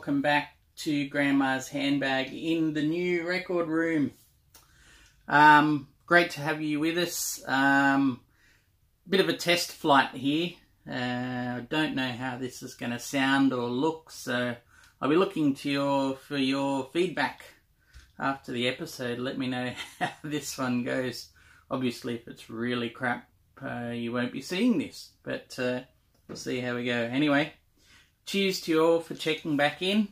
welcome back to Grandma's Handbag in the new record room. Great to have you with us. Bit of a test flight here. I don't know how this is going to sound or look, so I'll be looking to for your feedback after the episode. Let me know how this one goes. Obviously, if it's really crap, you won't be seeing this, but we'll see how we go. Anyway, cheers to you all for checking back in.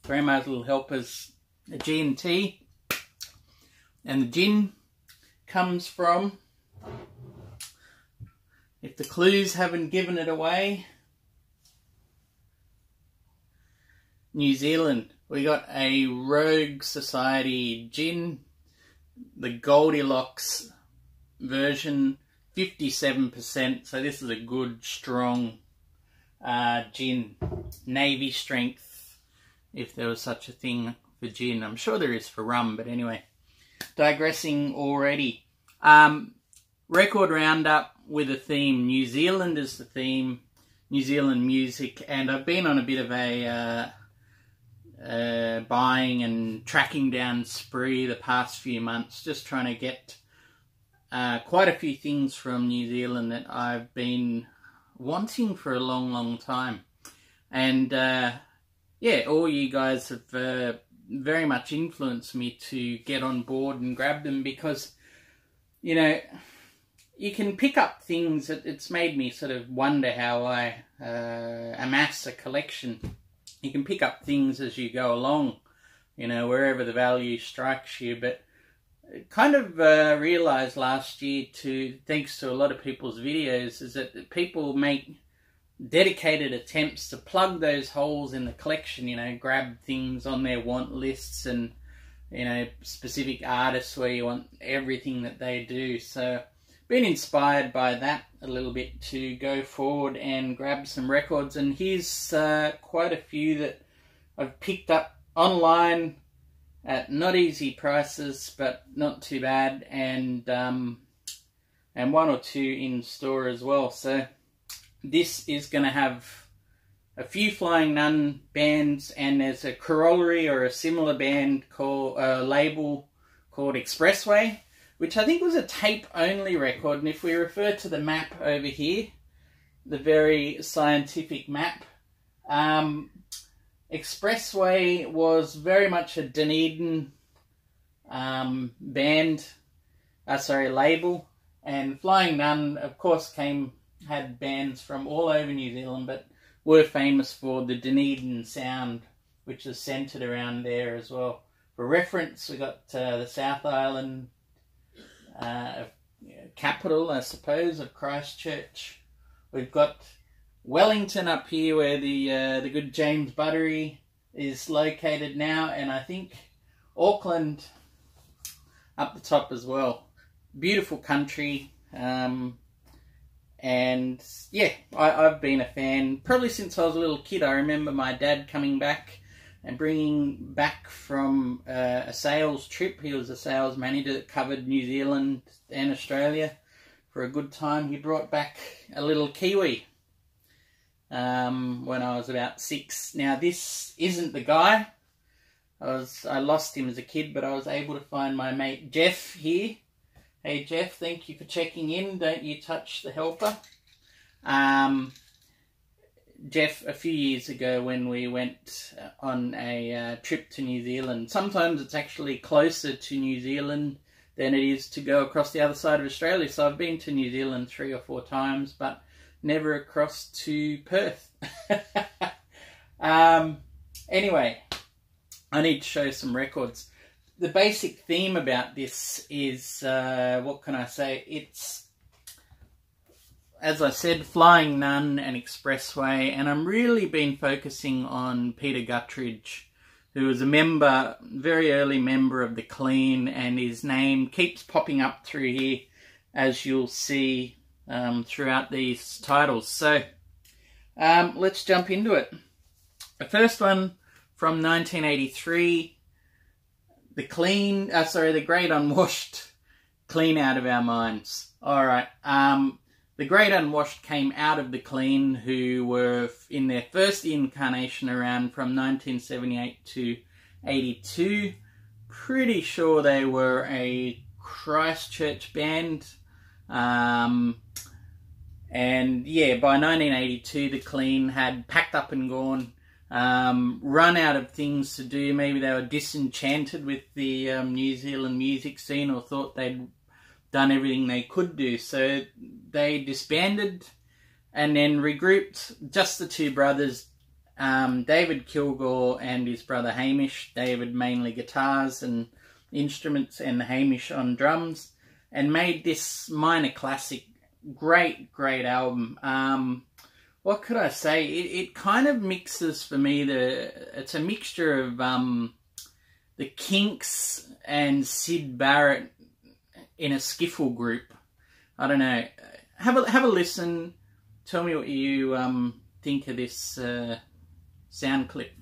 Grandma's little helpers, a G&T, and the gin comes from, if the clues haven't given it away, New Zealand. We got a Rogue Society gin, the Goldilocks version, 57%. So this is a good, strong gin, Navy strength, if there was such a thing for gin. I'm sure there is for rum, but anyway, digressing already. Record roundup with a theme. New Zealand is the theme, New Zealand music, and I've been on a bit of a buying and tracking down spree the past few months, just trying to get quite a few things from New Zealand that I've been wanting for a long time. And yeah, all you guys have very much influenced me to get on board and grab them, because, you know, you can pick up things. It's made me sort of wonder how I amass a collection. You can pick up things as you go along, you know, wherever the value strikes you. But kind of realised last year, thanks to a lot of people's videos, is that people make dedicated attempts to plug those holes in the collection, you know, grab things on their want lists and, you know, specific artists where you want everything that they do. So been inspired by that a little bit to go forward and grab some records, and here's quite a few that I've picked up online at not easy prices, but not too bad, and one or two in store as well. So this is going to have a few Flying Nun bands, and there's a corollary or a similar band called label called Expressway, which I think was a tape-only record. And if we refer to the map over here, the very scientific map, Expressway was very much a Dunedin label, and Flying Nun, of course, had bands from all over New Zealand, but were famous for the Dunedin sound, which is centred around there as well. For reference, we got the South Island capital, I suppose, of Christchurch. We've got Wellington up here, where the good James Buttery is located now, and I think Auckland up the top as well. Beautiful country, and yeah, I've been a fan probably since I was a little kid. I remember my dad coming back and bringing back from a sales trip. He was a sales manager that covered New Zealand and Australia for a good time. He brought back a little Kiwi when I was about 6. Now, this isn't the guy. I lost him as a kid, but I was able to find my mate Jeff here. Hey Jeff, thank you for checking in. Don't you touch the helper. Jeff, a few years ago when we went on a trip to New Zealand, sometimes it's actually closer to New Zealand than it is to go across the other side of Australia. So I've been to New Zealand 3 or 4 times, but never across to Perth. Anyway, I need to show some records. The basic theme about this is, what can I say? It's, as I said, Flying Nun and Expressway, and I'm really been focusing on Peter Gutteridge, who was a member, very early member of the Clean, and his name keeps popping up through here, as you'll see throughout these titles. So let's jump into it. The first one from 1983, the Great Unwashed, Clean Out of Our Minds. All right. the Great Unwashed came out of the Clean, who were in their first incarnation around from 1978 to 82. Pretty sure they were a Christchurch band. And yeah, by 1982 the Clean had packed up and gone, run out of things to do. Maybe they were disenchanted with the New Zealand music scene, or thought they'd done everything they could do. So they disbanded and then regrouped, just the two brothers, David Kilgore and his brother Hamish. David mainly guitars and instruments, and Hamish on drums, and made this minor classic. Great album. What could I say? It kind of mixes for me it's a mixture of the Kinks and Syd Barrett in a skiffle group. I don't know. Have a listen. Tell me what you think of this sound clip.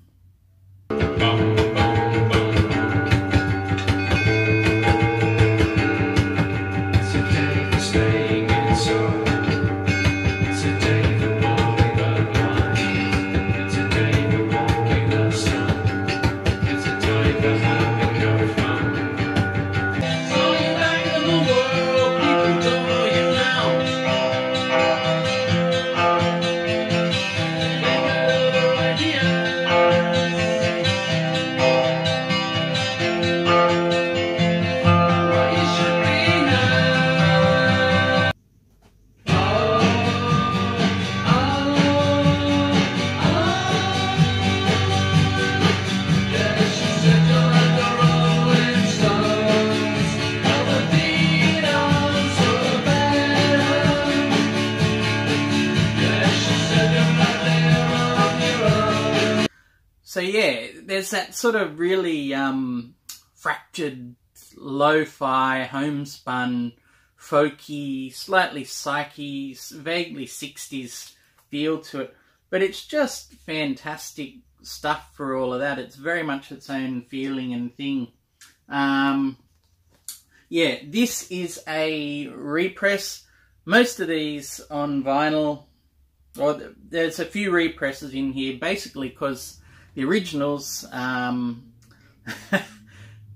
So yeah, there's that sort of really fractured, lo-fi, homespun, folky, slightly psyche, vaguely 60s feel to it. But it's just fantastic stuff for all of that. It's very much its own feeling and thing. Yeah, this is a repress. Most of these on vinyl, or there's a few represses in here, basically because the originals, that,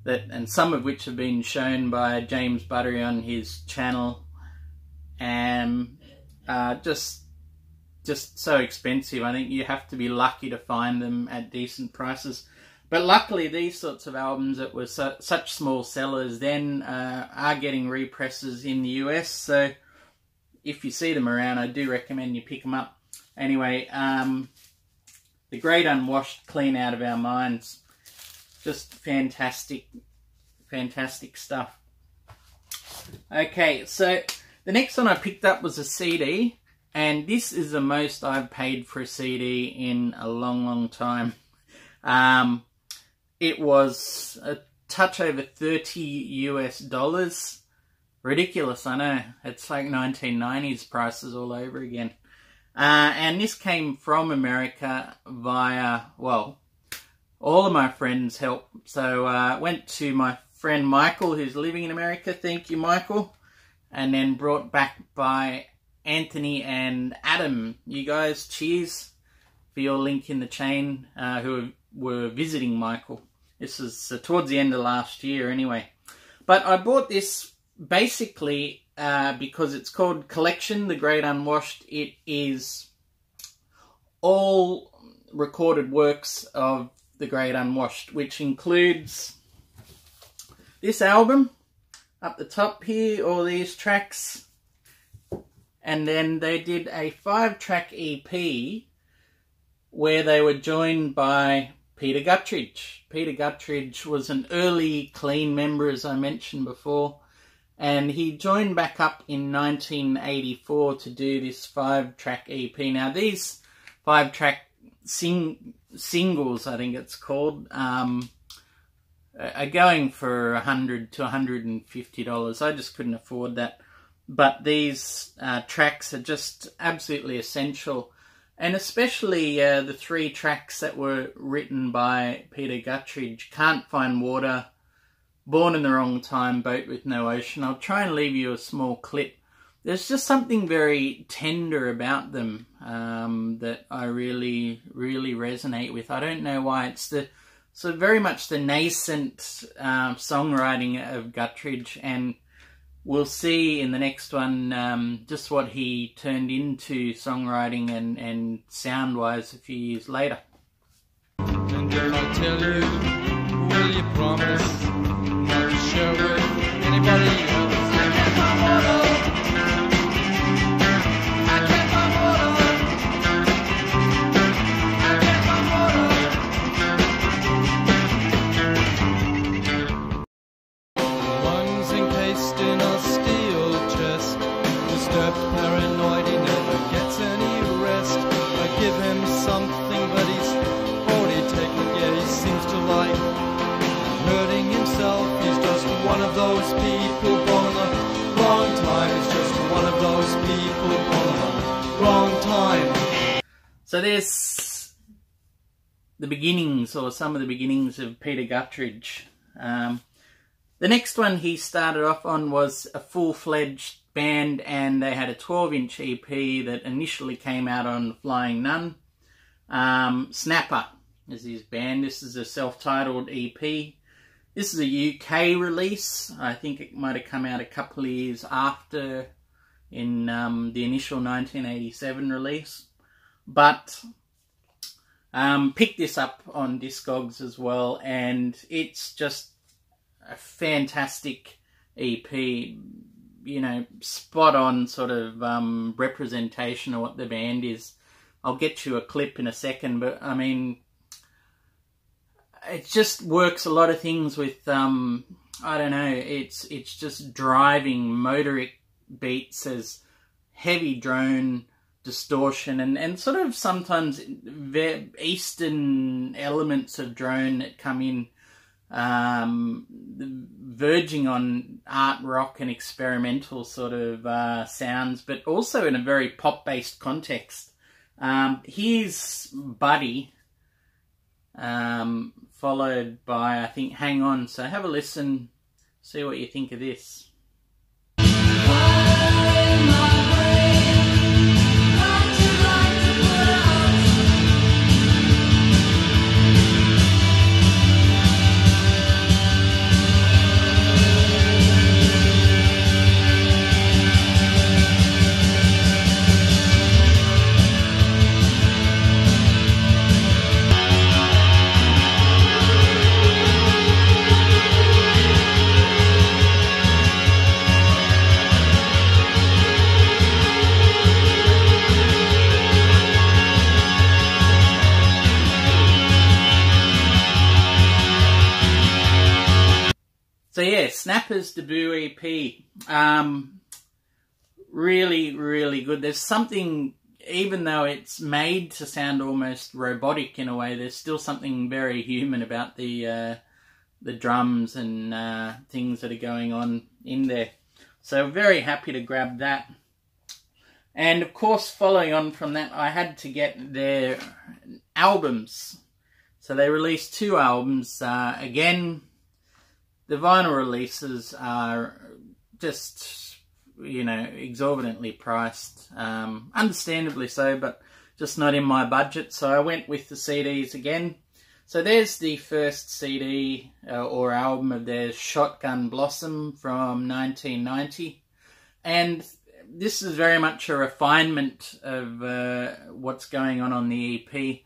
and some of which have been shown by James Buttery on his channel, and just so expensive. I think you have to be lucky to find them at decent prices. But luckily, these sorts of albums that were such small sellers then are getting represses in the US. So if you see them around, I do recommend you pick them up. Anyway, The Great Unwashed, Clean Out of Our Minds. Just fantastic, fantastic stuff. Okay, so the next one I picked up was a CD, and this is the most I've paid for a CD in a long, long time. It was a touch over $30 US. Ridiculous, I know. It's like 1990s prices all over again. And this came from America via, well, all of my friends helped. So I went to my friend Michael, who's living in America. Thank you, Michael. And then brought back by Anthony and Adam. You guys, cheers for your link in the chain, who were visiting Michael. This was towards the end of last year anyway. But I bought this basically because it's called Collection, The Great Unwashed. It is all recorded works of The Great Unwashed, which includes this album up the top here, all these tracks. And then they did a 5-track EP where they were joined by Peter Gutteridge. Peter Gutteridge was an early Clean member, as I mentioned before. And he joined back up in 1984 to do this 5-track EP. Now, these 5-track singles, I think it's called, are going for $100 to $150. I just couldn't afford that. But these tracks are just absolutely essential. And especially the 3 tracks that were written by Peter Gutteridge: Can't Find Water, Born in the Wrong Time, Boat with No Ocean. I'll try and leave you a small clip. there's just something very tender about them that I really, really resonate with. I don't know why. It's very much the nascent songwriting of Gutteridge, and we'll see in the next one just what he turned into songwriting and sound-wise a few years later. And dare I tell you, will you promise not to share with anybody else? Lungs encased in a steel chest, disturbed, paranoid, he never gets any rest. I give him something, but he's already taken it. Yeah, he seems to like hurting himself. He's just one of those people born on the wrong time. He's just one of those people born on the wrong time. So there's the beginnings, or some of the beginnings, of Peter Gutteridge. The next one he started off on was a full-fledged band, and they had a 12-inch EP that initially came out on Flying Nun. Snapper is his band. This is a self-titled EP. This is a UK release. I think it might have come out a couple of years after, in the initial 1987 release. But picked this up on Discogs as well, and it's just a fantastic EP, you know, spot on sort of representation of what the band is. I'll get you a clip in a second, but I mean, it just works a lot of things with, I don't know, it's just driving motoric beats as heavy drone distortion and sort of sometimes Eastern elements of drone that come in, verging on art rock and experimental sort of sounds, but also in a very pop-based context. Here's Buddy, followed by, I think, Hang On. So have a listen, see what you think of this. So yeah, Snapper's debut EP, really, really good. There's something, even though it's made to sound almost robotic in a way, there's still something very human about the drums and things that are going on in there. So very happy to grab that. And of course, following on from that, I had to get their albums. So they released 2 albums. Again, the vinyl releases are just, you know, exorbitantly priced. Understandably so, but just not in my budget. So I went with the CDs again. So there's the first CD or album of theirs, Shotgun Blossom, from 1990. And this is very much a refinement of what's going on the EP.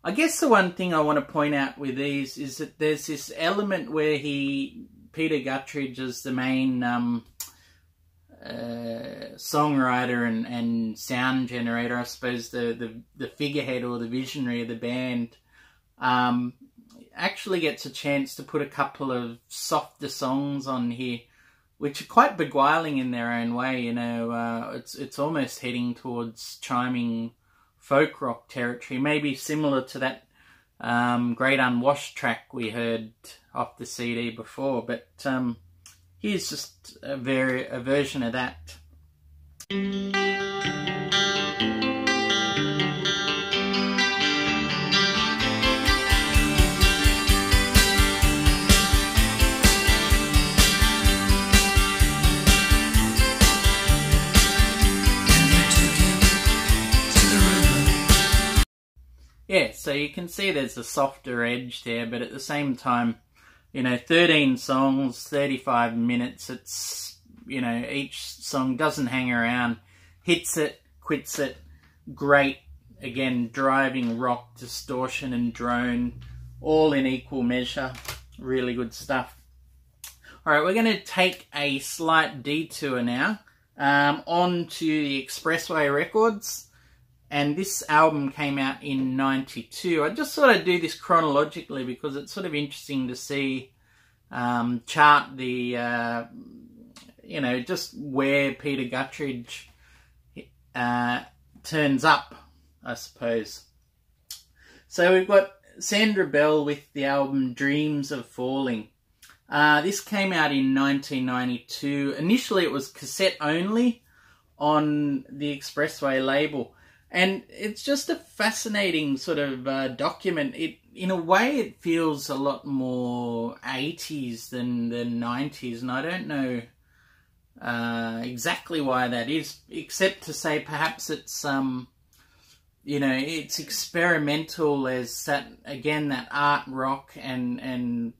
I guess the one thing I want to point out with these is that there's this element where Peter Gutteridge is the main songwriter and sound generator, I suppose, the figurehead or the visionary of the band, actually gets a chance to put a couple of softer songs on here, which are quite beguiling in their own way. You know, it's almost heading towards chiming folk rock territory, maybe similar to that Great Unwashed track we heard off the CD before, but here's just a version of that. So you can see there's a softer edge there, but at the same time, you know, 13 songs, 35 minutes. It's, you know, each song doesn't hang around. Hits it, quits it. Great, again, driving rock, distortion and drone, all in equal measure. Really good stuff. All right, we're going to take a slight detour now onto the Expressway Records. And this album came out in '92. I just sort of do this chronologically because it's sort of interesting to see, chart the, you know, just where Peter Gutteridge turns up, I suppose. So we've got Sandra Bell with the album Dreams of Falling. This came out in 1992. Initially it was cassette only on the Expressway label. And it's just a fascinating sort of document. In a way, it feels a lot more 80s than 90s. And I don't know exactly why that is, except to say perhaps it's, you know, it's experimental as that, again, that art rock and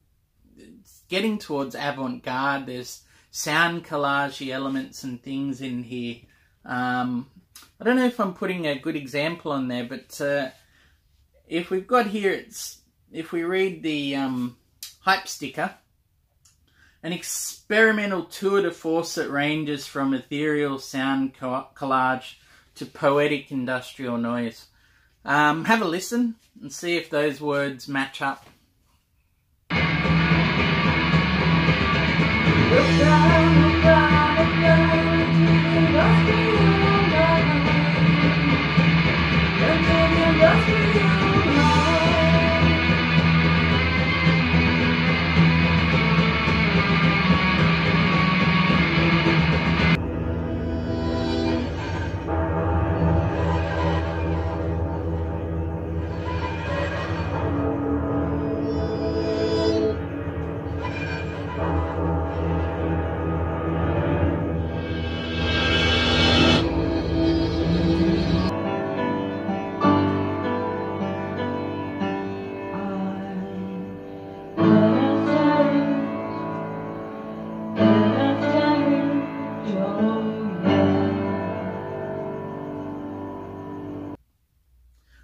it's getting towards avant-garde. There's sound collage elements and things in here. I don't know if I'm putting a good example on there, but if we've got here, if we read the hype sticker, an experimental tour de force that ranges from ethereal sound collage to poetic industrial noise. Have a listen and see if those words match up.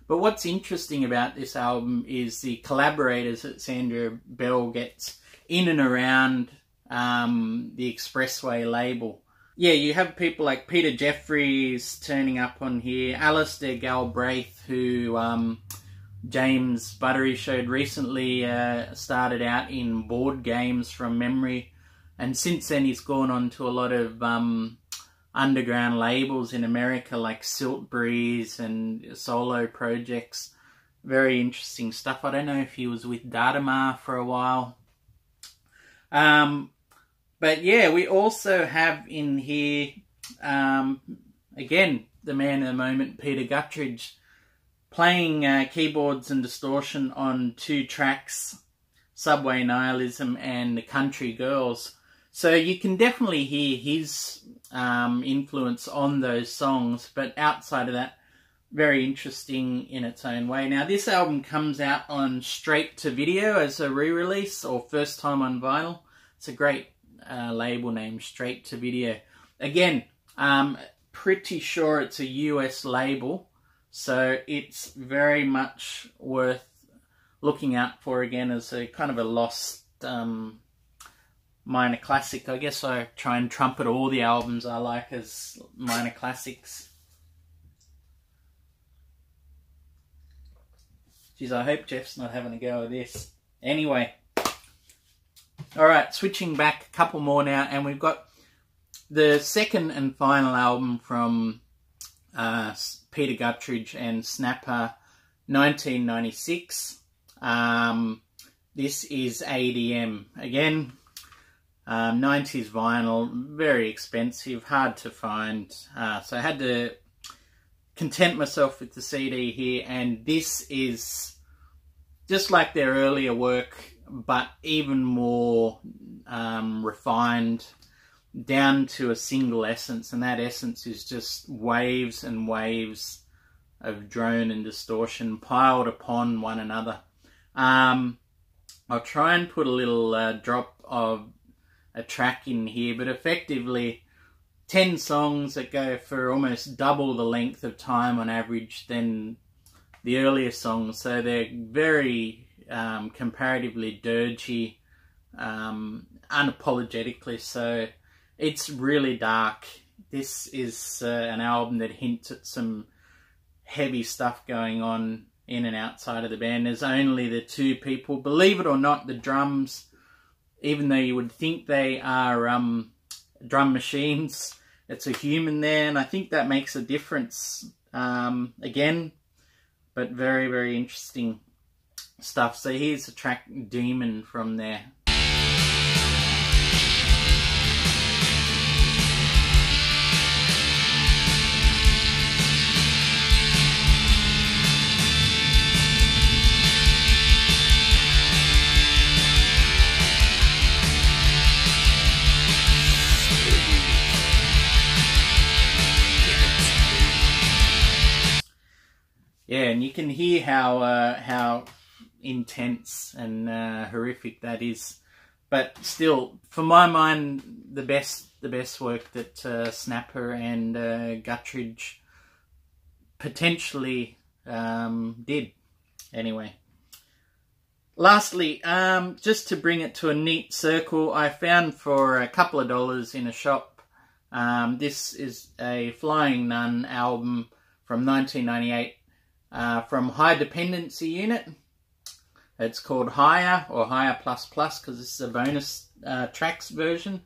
But what's interesting about this album is the collaborators that Sandra Bell gets in and around the Expressway label. Yeah, you have people like Peter Jeffries turning up on here, Alistair Galbraith, who James Buttery showed recently, started out in board games from memory, and since then he's gone on to a lot of underground labels in America like Silt Breeze and solo projects. Very interesting stuff. I don't know if he was with Dadamar for a while. But yeah, we also have in here, again, the man of the moment, Peter Gutteridge, playing keyboards and distortion on 2 tracks, Subway Nihilism and The Country Girls. So you can definitely hear his influence on those songs, but outside of that, very interesting in its own way. Now, this album comes out on straight to video as a re-release, or first time on vinyl. It's a great label name, Straight to Video. Again, pretty sure it's a US label, so it's very much worth looking out for, again, as a kind of a lost minor classic. I guess I try and trumpet all the albums I like as minor classics. Geez, I hope Jeff's not having a go at this. Anyway. Alright, switching back, a couple more now, and we've got the second and final album from Peter Gutteridge and Snapper, 1996. This is ADM. Again, 90s vinyl, very expensive, hard to find. So I had to content myself with the CD here, and this is just like their earlier work, but even more refined, down to a single essence, and that essence is just waves and waves of drone and distortion piled upon one another. I'll try and put a little drop of a track in here, but effectively 10 songs that go for almost double the length of time on average than the earlier songs, so they're very comparatively dirgy, unapologetically so. It's really dark. This is an album that hints at some heavy stuff going on in and outside of the band. There's only the two people. Believe it or not, the drums, even though you would think they are drum machines, it's a human there, and I think that makes a difference again. But very, very interesting stuff. So here's the track Demon from there. Yeah, and you can hear how intense and horrific that is. But still, for my mind, the best work that Snapper and Gutteridge potentially did. Anyway, lastly, just to bring it to a neat circle, I found for a couple of dollars in a shop. This is a Flying Nun album from 1998. From High Dependency Unit. It's called Higher or Higher Plus Plus because this is a bonus tracks version.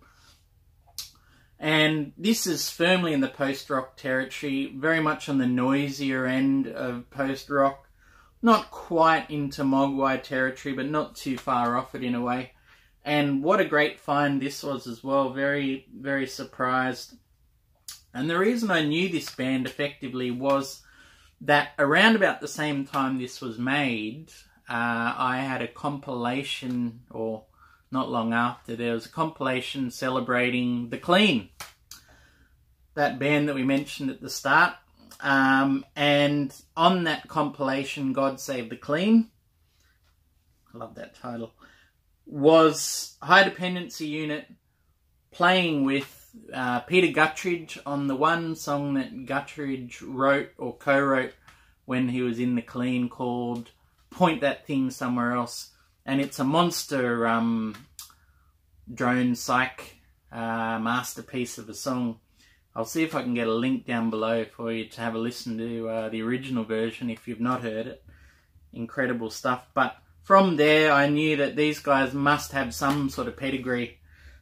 And this is firmly in the post-rock territory, very much on the noisier end of post-rock. Not quite into Mogwai territory, but not too far off it in a way. And what a great find this was as well. Very, very surprised. And the reason I knew this band effectively was that around about the same time this was made, I had a compilation, or not long after, there was a compilation celebrating The Clean, that band that we mentioned at the start. And on that compilation, God Save the Clean, I love that title, was High Dependency Unit playing with Peter Gutteridge on the one song that Gutteridge wrote or co-wrote when he was in The Clean called Point That Thing Somewhere Else. And it's a monster drone psych masterpiece of a song. I'll see if I can get a link down below for you to have a listen to the original version if you've not heard it. Incredible stuff. But from there I knew that these guys must have some sort of pedigree.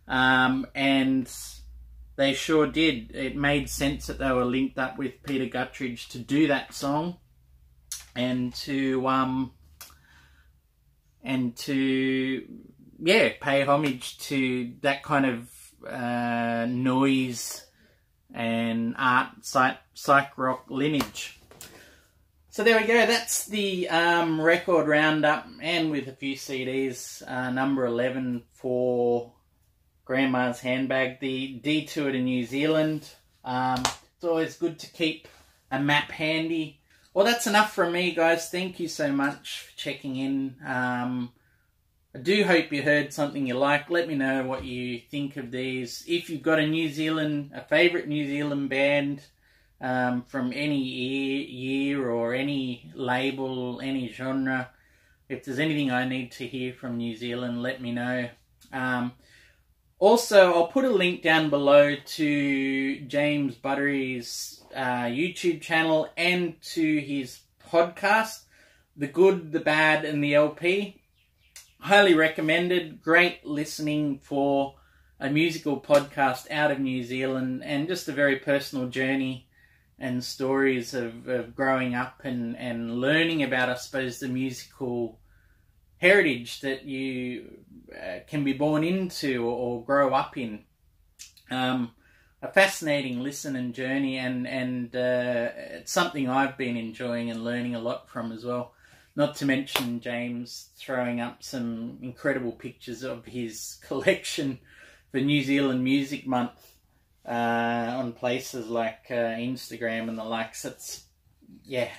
And they sure did. It made sense that they were linked up with Peter Gutteridge to do that song and to pay homage to that kind of noise and art psych rock lineage. So there we go. That's the record roundup, and with a few CDs, number 11 for Grandma's Handbag, the detour to New Zealand. It's always good to keep a map handy. Well, that's enough from me, guys. Thank you so much for checking in. I do hope you heard something you like. Let me know what you think of these. If you've got a favourite New Zealand band from any year or any label, any genre, if there's anything I need to hear from New Zealand, let me know. Also, I'll put a link down below to James Buttery's YouTube channel and to his podcast, The Good, The Bad and the LP. Highly recommended. Great listening for a musical podcast out of New Zealand, and just a very personal journey and stories of growing up and learning about, I suppose, the musical heritage that you can be born into or grow up in. A fascinating listen and journey, and it's something I've been enjoying and learning a lot from as well. Not to mention James throwing up some incredible pictures of his collection for New Zealand Music Month on places like Instagram and the likes. It's yeah,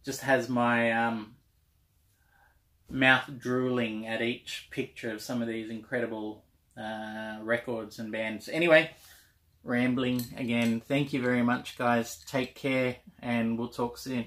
just has my mouth drooling at each picture of some of these incredible records and bands. Anyway, rambling again. Thank you very much, guys. Take care, and we'll talk soon.